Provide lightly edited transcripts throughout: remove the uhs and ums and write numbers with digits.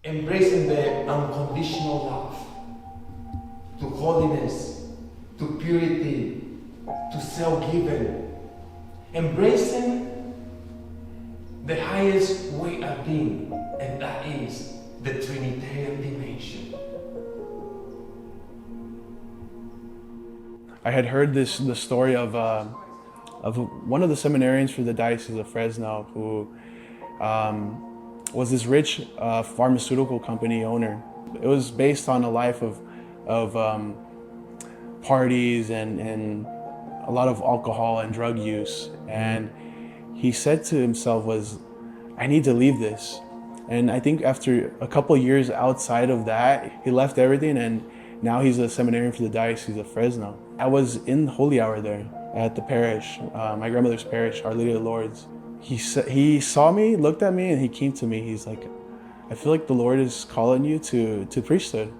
Embracing the unconditional love, to holiness, to purity, to self-giving. Embracing the highest way of being, and that is the Trinitarian dimension. I had heard the story of one of the seminarians for the Diocese of Fresno who was this rich pharmaceutical company owner. It was based on a life of parties and a lot of alcohol and drug use. And he said to himself I need to leave this. And I think after a couple of years outside of that, he left everything, and now he's a seminarian for the Diocese of Fresno. I was in Holy Hour there at the parish, my grandmother's parish, Our Lady of Lourdes. He saw me, looked at me, and he came to me. He's like, I feel like the Lord is calling you to priesthood.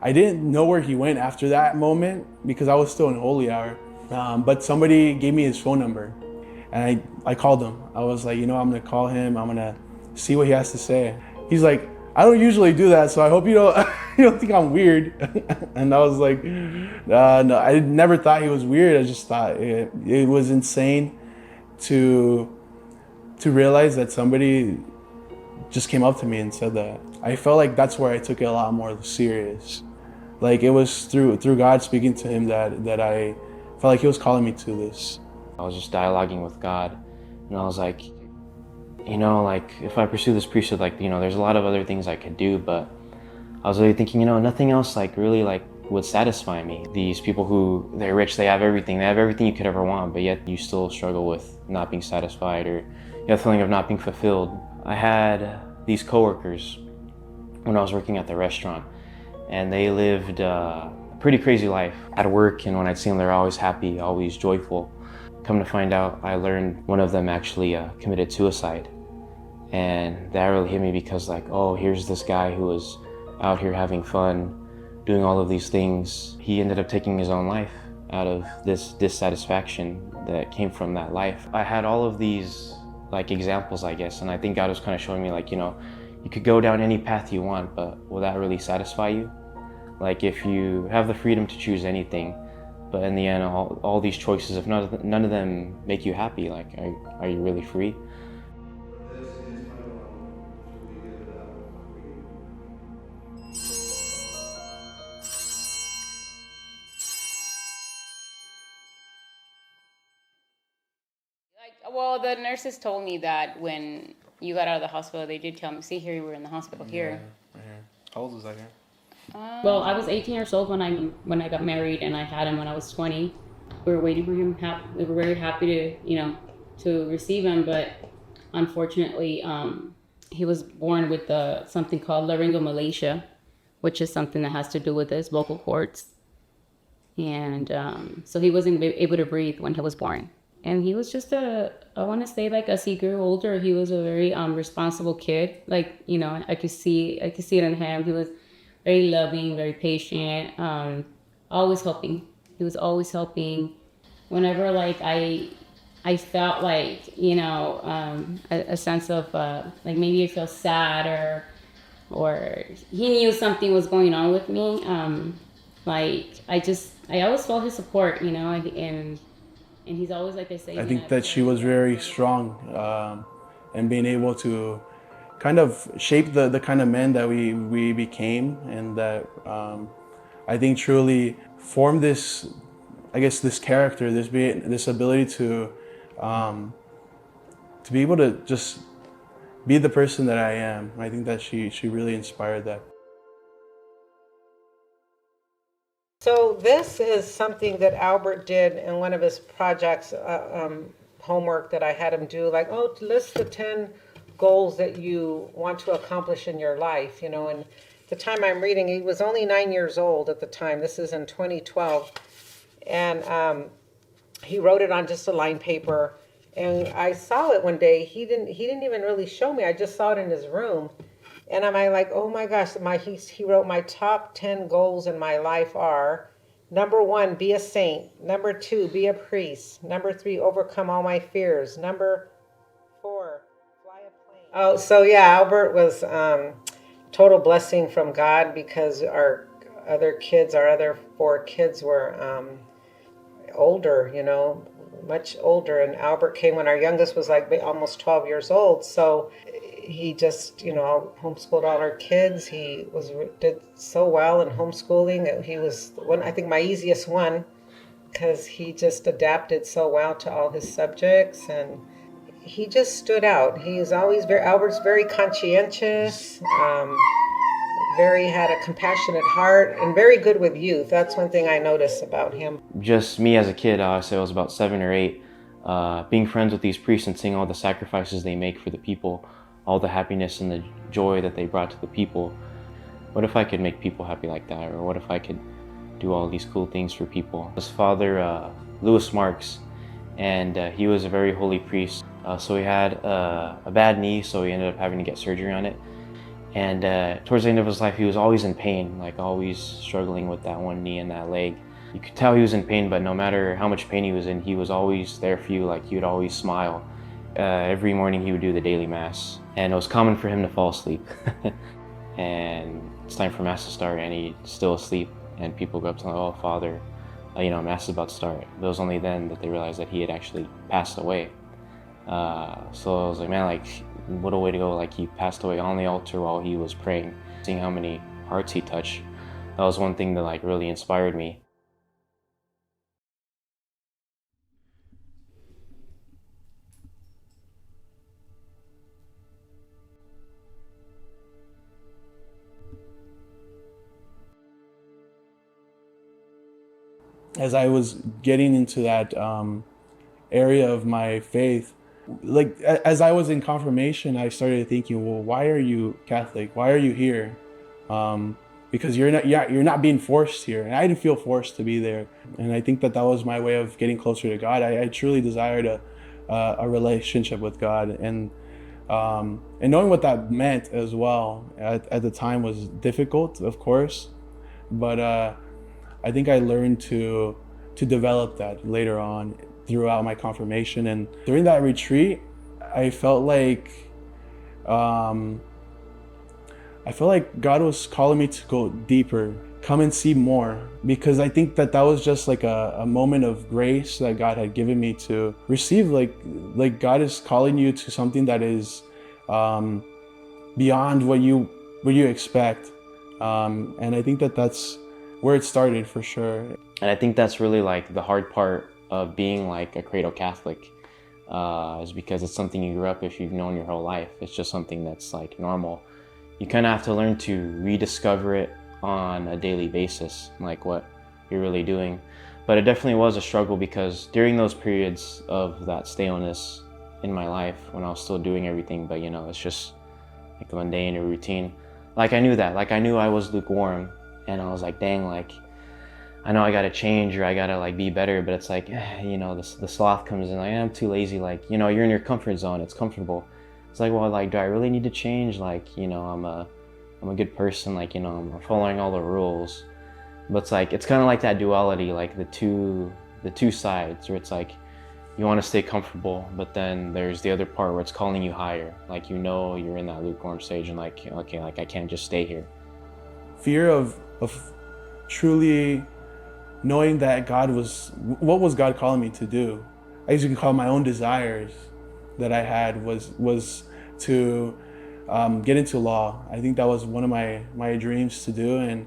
I didn't know where he went after that moment because I was still in Holy Hour. But somebody gave me his phone number, and I called him. I was like, I'm gonna call him. I'm gonna see what he has to say. He's like, I don't usually do that, so I hope you don't you don't think I'm weird. And I was like, no, I never thought he was weird. I just thought it was insane to realize that somebody just came up to me and said that. I felt like that's where I took it a lot more serious. Like it was through God speaking to him that I felt like he was calling me to this. I was just dialoguing with God, and I was like, if I pursue this priesthood, there's a lot of other things I could do, but I was really thinking, nothing else really would satisfy me. These people they're rich, they have everything you could ever want, but yet you still struggle with not being satisfied, or you have the feeling of not being fulfilled. I had these coworkers when I was working at the restaurant, and they lived a pretty crazy life at work, and when I'd see them, they're always happy, always joyful. Come to find out, I learned one of them actually committed suicide. And that really hit me because here's this guy who was out here having fun, doing all of these things. He ended up taking his own life out of this dissatisfaction that came from that life. I had all of these examples, I guess, and I think God was kind of showing me you could go down any path you want, but will that really satisfy you? If you have the freedom to choose anything, but in the end, all these choices, if none of them make you happy, are you really free? Well, the nurses told me that when you got out of the hospital, they did tell me, see, here you were in the hospital here. Yeah. How old was I here? Well, I was 18 years old when I got married, and I had him when I was 20. We were waiting for him. We were very happy to receive him, but unfortunately, he was born with something called laryngomalacia, which is something that has to do with his vocal cords. And so he wasn't able to breathe when he was born. And he was just I want to say, as he grew older, he was a very responsible kid. I could see it in him. He was very loving, very patient, always helping. He was always helping. Whenever I felt a sense of maybe I felt sad or he knew something was going on with me. I always felt his support, and he's always, like I say. I think that she was very strong, and being able to kind of shape the kind of men that we became, and that I think truly formed this character, this ability to to be able to just be the person that I am. I think that she really inspired that. So this is something that Albert did in one of his projects, homework that I had him do, like, oh, list the 10 goals that you want to accomplish in your life, you know. And at the time I'm reading, he was only 9 years old at the time. This is in 2012. And he wrote it on just a line paper. And I saw it one day. He didn't even really show me. I just saw it in his room. And I'm like, oh my gosh, he wrote, my top 10 goals in my life are, number 1, be a saint. Number 2, be a priest. Number 3, overcome all my fears. Number 4, fly a plane. Oh, so yeah, Albert was total blessing from God, because our other 4 kids were older, you know, much older. And Albert came when our youngest was like almost 12 years old. So he just, you know, homeschooled all our kids. He did so well in homeschooling. He was I think my easiest one, because he just adapted so well to all his subjects, and he just stood out. Albert's very conscientious, had a compassionate heart, and very good with youth. That's one thing I noticed about him. Just me as a kid, I say I was about 7 or 8, being friends with these priests and seeing all the sacrifices they make for the people, all the happiness and the joy that they brought to the people. What if I could make people happy like that? Or what if I could do all these cool things for people? His father, Louis Marks, and he was a very holy priest. So he had a bad knee, so he ended up having to get surgery on it. And towards the end of his life, he was always in pain, like always struggling with that one knee and that leg. You could tell he was in pain, but no matter how much pain he was in, he was always there for you. Like, he would always smile. Every morning he would do the daily mass, and it was common for him to fall asleep. And it's time for mass to start, and he'd still asleep, and people go up to him, oh, Father, mass is about to start. It was only then that they realized that he had actually passed away. So I was like, man, like, what a way to go. Like, he passed away on the altar while he was praying. Seeing how many hearts he touched, that was one thing that like really inspired me. As I was getting into that area of my faith, like as I was in confirmation, I started thinking, well, why are you Catholic? Why are you here? Because you're not being forced here, and I didn't feel forced to be there. And I think that was my way of getting closer to God. I truly desired a relationship with God, and knowing what that meant as well at the time was difficult, of course, but I think I learned to develop that later on throughout my confirmation. And during that retreat, I felt like God was calling me to go deeper, come and see more, because I think that was just like a moment of grace that God had given me to receive. Like God is calling you to something that is beyond what you expect, and I think that that's where it started for sure. And I think that's really like the hard part of being like a cradle Catholic, is because it's something you grew up with, you've known your whole life. It's just something that's like normal. You kind of have to learn to rediscover it on a daily basis, like what you're really doing. But it definitely was a struggle, because during those periods of that staleness in my life, when I was still doing everything, but it's just like the mundane or routine, like I knew that, like I knew I was lukewarm, and I was like, dang, like I know I gotta change, or I gotta like be better, but it's like, the sloth comes in, like, I'm too lazy, like, you're in your comfort zone, it's comfortable. It's like, well, like, do I really need to change? Like, I'm a good person, like, I'm following all the rules. But it's like, it's kind of like that duality, like the two sides, where it's like, you want to stay comfortable, but then there's the other part where it's calling you higher. Like, you're in that lukewarm stage, and like, okay, like I can't just stay here. Fear of truly knowing that what was God calling me to do? I used to call my own desires that I had was to get into law. I think that was one of my dreams to do. And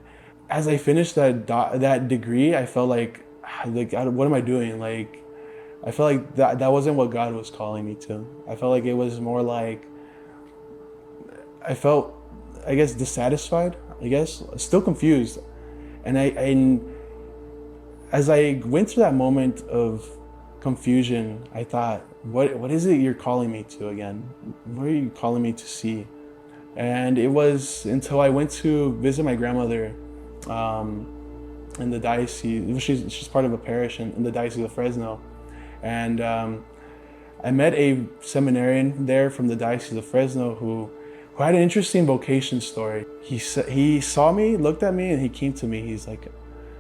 as I finished that degree, I felt like what am I doing? Like, I felt like that wasn't what God was calling me to. I felt like it was more like, I felt, I guess, dissatisfied, still confused. And as I went through that moment of confusion, I thought, what is it you're calling me to again? What are you calling me to see? And it was until I went to visit my grandmother in the diocese. She's part of a parish in the Diocese of Fresno. And I met a seminarian there from the Diocese of Fresno who had an interesting vocation story. He saw me, looked at me, and he came to me. He's like,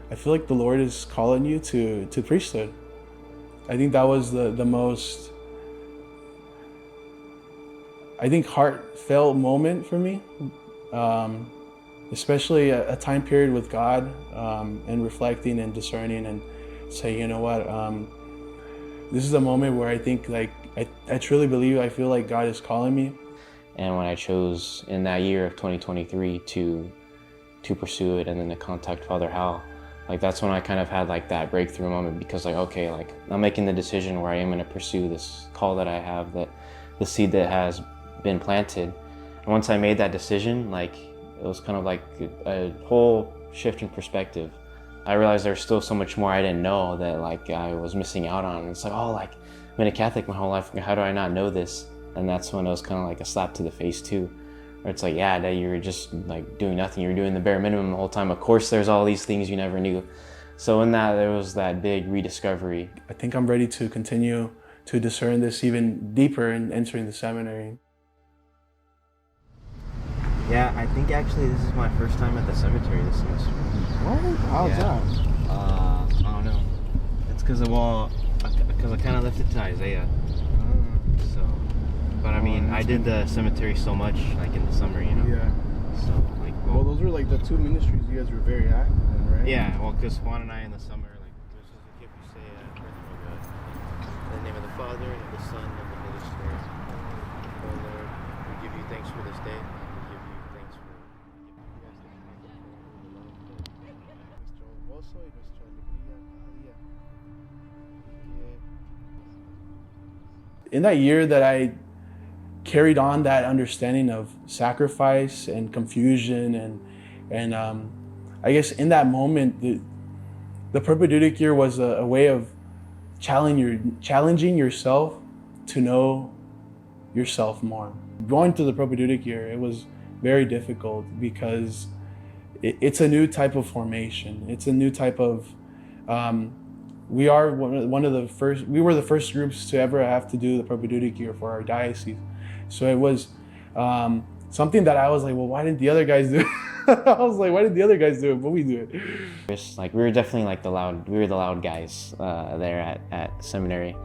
I feel like the Lord is calling you to priesthood. I think that was the most, heartfelt moment for me, especially a time period with God and reflecting and discerning and say, you know what, this is a moment where I think I truly believe, I feel like God is calling me. And when I chose in that year of 2023 to pursue it and then to contact Father Hal, like that's when I kind of had like that breakthrough moment, because like, okay, like I'm making the decision where I am going to pursue this call that I have, that the seed that has been planted. And once I made that decision, like it was kind of like a whole shift in perspective. I realized there's still so much more I didn't know that like I was missing out on. And it's like, oh, like I've been a Catholic my whole life. How do I not know this? And that's when it was kind of like a slap to the face too. Where it's like, yeah, that you were just like doing nothing. You were doing the bare minimum the whole time. Of course, there's all these things you never knew. So in that, there was that big rediscovery. I think I'm ready to continue to discern this even deeper in entering the seminary. Yeah, I think actually this is my first time at the cemetery this semester. What? How's that? I don't know. It's because I kind of left it to Isaiah. So, but I mean, I did the cemetery so much, like in the summer, you know. Yeah. So like. Well, those were like the two ministries you guys were very active in, right? Yeah. Well, because Juan and I in the summer, like, there's a gift you say, in the name of the Father and of the Son and of the Holy Spirit. Oh Lord, we give you thanks for this day. In that year that I carried on that understanding of sacrifice and confusion and I guess in that moment the propaedeutic year was a way of challenging yourself to know yourself more. Going through the propaedeutic year, it was very difficult because it's a new type of formation. It's a new type of we were the first groups to ever have to do the propaedeutic year for our diocese. So it was something that I was like, well, why didn't the other guys do it? I was like, why did the other guys do it, but we do it? Like we were definitely like the loud guys there at seminary.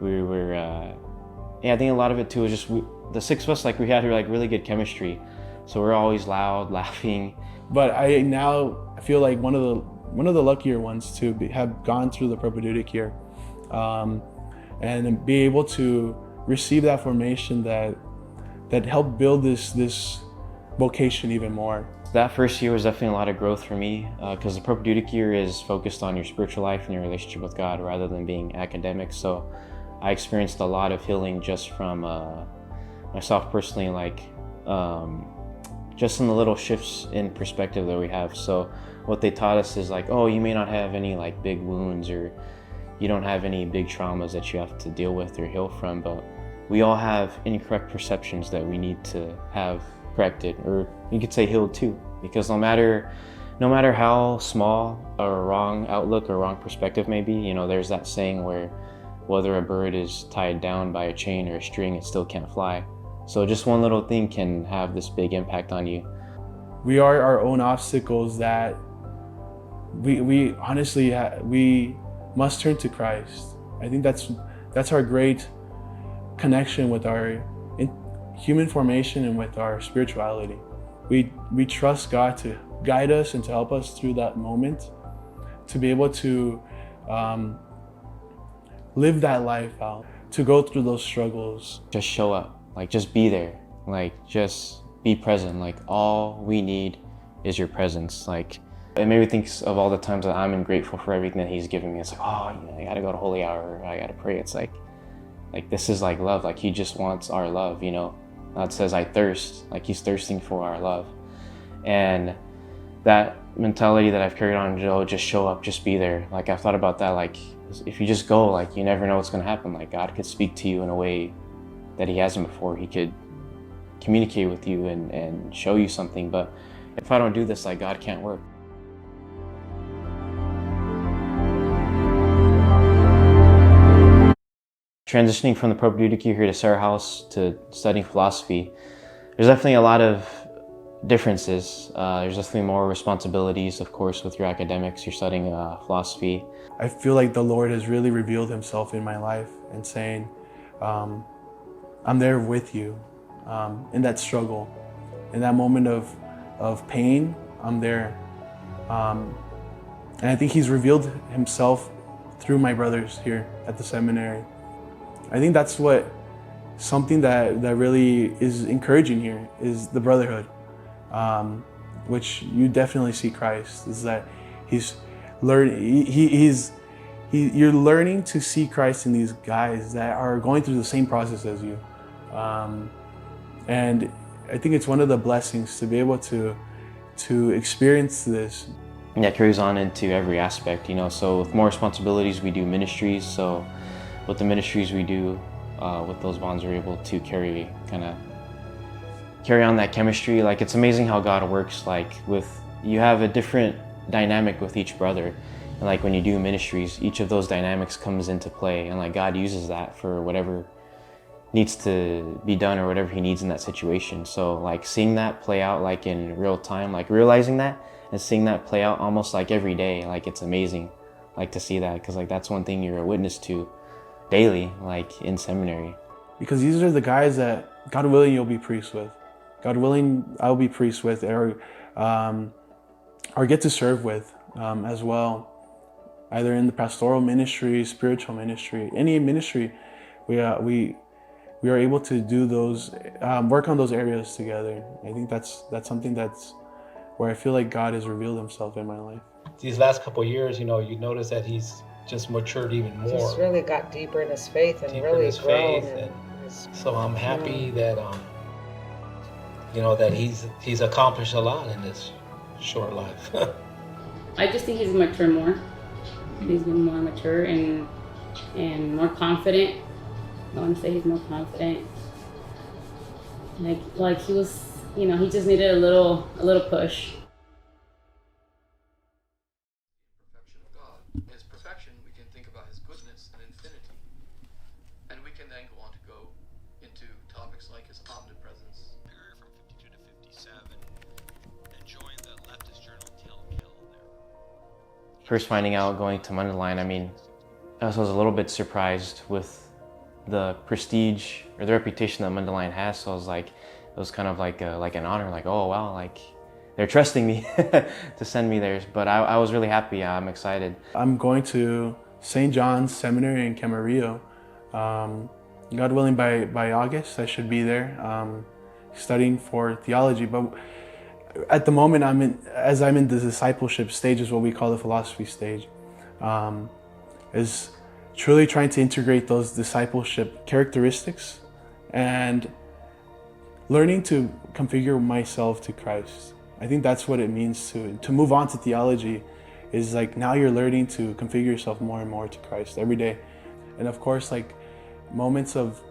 We were, I think a lot of it too was just the six of us, like we had like really good chemistry. So we're always loud, laughing. But I now feel like one of the luckier ones to have gone through the propaedeutic year and be able to receive that formation that helped build this vocation even more. That first year was definitely a lot of growth for me because the propaedeutic year is focused on your spiritual life and your relationship with God rather than being academic. So I experienced a lot of healing just from myself personally, like just in the little shifts in perspective that we have. So what they taught us is like, oh, you may not have any like big wounds or you don't have any big traumas that you have to deal with or heal from, but we all have incorrect perceptions that we need to have corrected, or you could say healed too, because no matter how small or wrong outlook or wrong perspective may be, you know, there's that saying where whether a bird is tied down by a chain or a string, it still can't fly. So just one little thing can have this big impact on you. We are our own obstacles that we honestly we must turn to Christ. I think that's our great connection with our human formation and with our spirituality. We trust God to guide us and to help us through that moment, to be able to live that life out, to go through those struggles. Just show up, like just be there, like just be present. Like all we need is your presence. Like It made me think of all the times that I'm grateful for everything that he's given me. It's like, oh, I gotta go to holy hour, I gotta pray. It's like this is like love. Like he just wants our love, God says, I thirst. Like he's thirsting for our love. And that mentality that I've carried on, just show up, just be there. Like I've thought about that, like if you just go, like you never know what's gonna happen. Like God could speak to you in a way that he hasn't before. He could communicate with you and show you something. But if I don't do this, like God can't work. Transitioning from the propaedeutic year here to Sarah House to studying philosophy, there's definitely a lot of differences. There's definitely more responsibilities, of course, with your academics. You're studying philosophy. I feel like the Lord has really revealed himself in my life and saying, I'm there with you in that struggle. In that moment of pain, I'm there. And I think he's revealed himself through my brothers here at the seminary. I think that's something that really is encouraging here is the brotherhood, which you definitely see Christ, is that he's learning, you're learning to see Christ in these guys that are going through the same process as you. And I think it's one of the blessings to be able to experience this. And that carries on into every aspect, so with more responsibilities, we do ministries. So with the ministries we do, with those bonds, we're able to carry on that chemistry. Like it's amazing how God works. Like you have a different dynamic with each brother, and like when you do ministries, each of those dynamics comes into play, and like God uses that for whatever needs to be done or whatever he needs in that situation. So like seeing that play out like in real time, like realizing that and seeing that play out almost like every day, like it's amazing, like to see that, because like that's one thing you're a witness to daily, like in seminary. Because these are the guys that, God willing, you'll be priests with. God willing, I'll be priests with, or get to serve with as well. Either in the pastoral ministry, spiritual ministry, any ministry, we are able to do those, work on those areas together. I think that's something that's where I feel like God has revealed himself in my life. These last couple of years, you notice that he's just matured even more. Just really got deeper in his faith and really grown. So I'm happy that that he's accomplished a lot in this short life. I just think he's matured more. He's been more mature and more confident. I want to say he's more confident. Like he was, he just needed a little push. Perfection of God. His perfection, we can think about his goodness and infinity. And we can then go on to go into topics like his omnipresence. From 52 to 57, enjoying the leftist journal Kill there. First finding out going to Mundelein, I was a little bit surprised with the prestige or the reputation that Mundelein has. So I was like, it was kind of like an honor, like, oh wow, like they're trusting me to send me there. But I was really happy. I'm excited. I'm going to St. John's Seminary in Camarillo. God willing, by August, I should be there studying for theology. But at the moment, I'm in the discipleship stage, is what we call the philosophy stage. Is truly trying to integrate those discipleship characteristics and learning to configure myself to Christ. I think that's what it means to move on to theology, is like now you're learning to configure yourself more and more to Christ every day. And of course, like moments of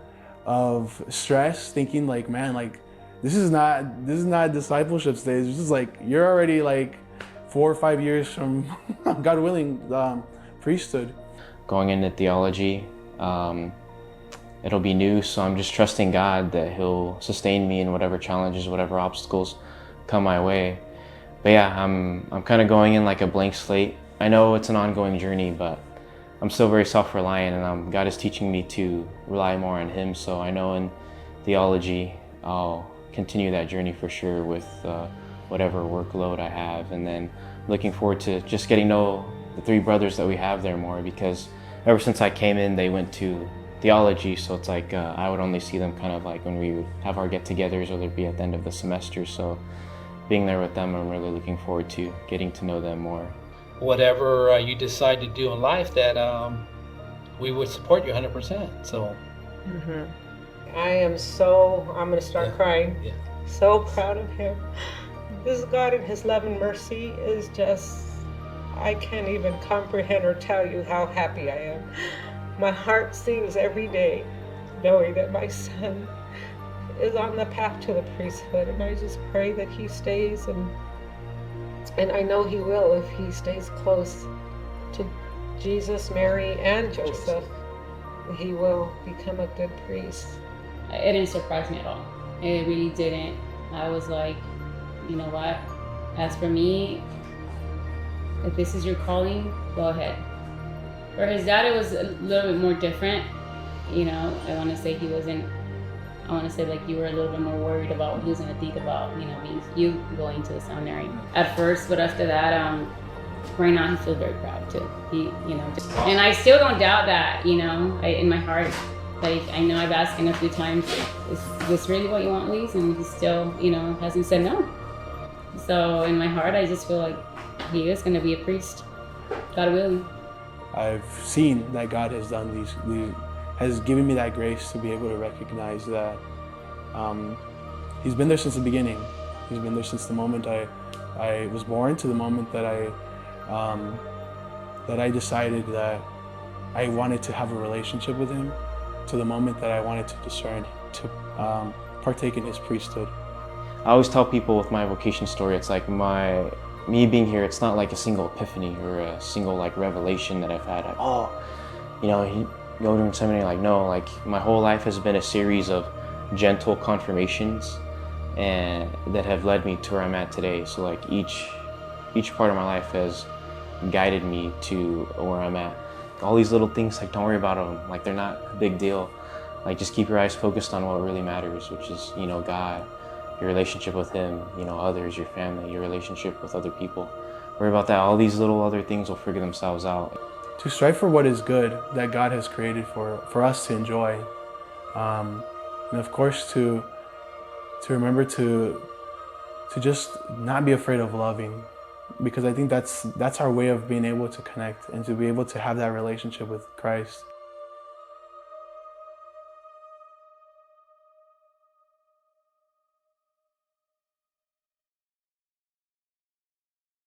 stress, thinking like, man, like this is not discipleship stage. This is like, you're already like 4 or 5 years from, God willing, priesthood. Going into theology, it'll be new, so I'm just trusting God that he'll sustain me in whatever challenges, whatever obstacles come my way. But yeah, I'm kind of going in like a blank slate. I know it's an ongoing journey, but I'm still very self-reliant, and God is teaching me to rely more on him. So I know in theology, I'll continue that journey for sure with whatever workload I have. And then looking forward to just getting to know the 3 brothers that we have there more, because ever since I came in, they went to theology, so it's like I would only see them kind of like when we would have our get-togethers, whether it be at the end of the semester. So being there with them, I'm really looking forward to getting to know them more. Whatever you decide to do in life, that we would support you 100%. So I'm going to start crying. yeah. So proud of him. This God in his love and mercy is just, I can't even comprehend or tell you how happy I am. My heart sings every day knowing that my son is on the path to the priesthood, and I just pray that he stays, and I know he will if he stays close to Jesus, Mary, and Joseph. He will become a good priest. It didn't surprise me at all. It really didn't. I was like, you know what? As for me, if this is your calling, go ahead. For his dad, it was a little bit more different. You know, I want to say like you were a little bit more worried about what he was going to think about, you know, you going to the seminary at first. But after that, right now he feels very proud too. He, you know, and I still don't doubt that, you know, in my heart. Like, I know I've asked him a few times, is this really what you want, Lise? And he still, you know, hasn't said no. So in my heart, I just feel like he is going to be a priest, God willing. I've seen that God has done these has given me that grace to be able to recognize that he's been there since the beginning. He's been there since the moment I was born to the moment that I decided that I wanted to have a relationship with him, to the moment that I wanted to discern, to partake in his priesthood. I always tell people with my vocation story, it's like me being here, it's not like a single epiphany or a single like revelation that I've had. Like, oh, you know, you go to seminary. Like, no, like my whole life has been a series of gentle confirmations, and that have led me to where I'm at today. So like each part of my life has guided me to where I'm at. All these little things, like, don't worry about them. Like, they're not a big deal. Like, just keep your eyes focused on what really matters, which is, you know, God, your relationship with him, you know, others, your family, your relationship with other people. Worry about that. All these little other things will figure themselves out. To strive for what is good that God has created for us to enjoy. And of course to remember to just not be afraid of loving, because I think that's our way of being able to connect and to be able to have that relationship with Christ.